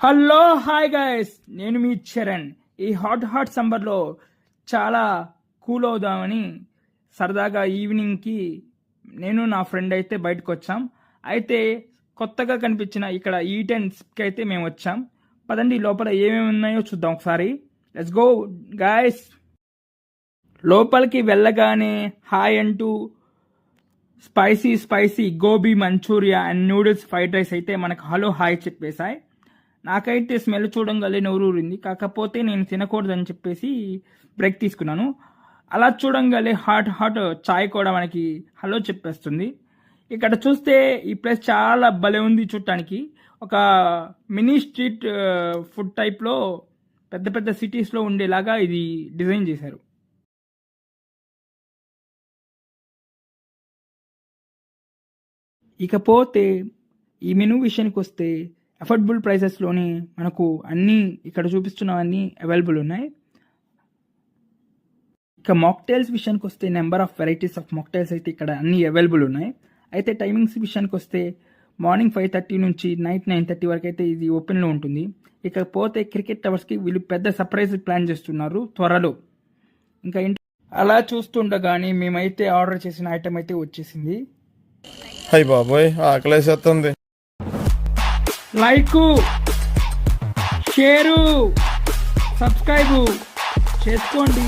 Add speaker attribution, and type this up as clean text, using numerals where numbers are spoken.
Speaker 1: Hello hi guys, నేను మీ చరణ్. ఈ hot సమ్మర్లో చాలా కూల్ అవుదామని సరదాగా ఈవినింగ్కి నేను నా ఫ్రెండ్ అయితే బయటకు వచ్చాం. అయితే కొత్తగా కనిపించిన ఇక్కడ ఈటెన్స్కి అయితే మేము వచ్చాం. పదండి లోపల ఏమేమి ఉన్నాయో చూద్దాం ఒకసారి. Let's go guys. లోపలికి వెళ్ళగానే హాయ్ అంటూ spicy gobi manchurian and noodles fried rice అయితే మనకు హలో హాయ్ చెప్పేశాయి. నాకైతే స్మెల్ చూడంగానే నోరూరింది. కాకపోతే నేను తినకూడదని చెప్పేసి బ్రేక్ తీసుకున్నాను. అలా చూడంగానే హాట్ చాయ్ కూడా మనకి హలో చెప్పేస్తుంది. ఇక్కడ చూస్తే ఈ ప్లేస్ చాలా భలే ఉంది చూడటానికి. ఒక మినీ స్ట్రీట్ ఫుడ్ టైప్లో పెద్ద సిటీస్లో ఉండేలాగా ఇది డిజైన్ చేశారు. ఇకపోతే ఈ మెనూ విషయానికి వస్తే అఫోర్డబుల్ ప్రైసెస్లోనే మనకు అన్నీ ఇక్కడ చూపిస్తున్నవన్నీ అవైలబుల్ ఉన్నాయి. ఇక మాక్టైల్స్ విషయానికి వస్తే number of varieties of mocktails అయితే ఇక్కడ అన్నీ అవైలబుల్ ఉన్నాయి. అయితే టైమింగ్స్ విషయానికి వస్తే మార్నింగ్ 5:30 నుంచి నైట్ 9:30 వరకు అయితే ఇది ఓపెన్లో ఉంటుంది. ఇకపోతే క్రికెట్ టవర్స్కి వీళ్ళు పెద్ద సర్ప్రైజ్ ప్లాన్ చేస్తున్నారు త్వరలో. ఇంకా అలా చూస్తుండగానే మేమైతే ఆర్డర్ చేసిన ఐటమ్ అయితే వచ్చేసింది.
Speaker 2: హై బాబోయ్, ఆకలేసేస్తుంది.
Speaker 1: లైక్, షేరు, సబ్స్క్రైబ్ చేసుకోండి.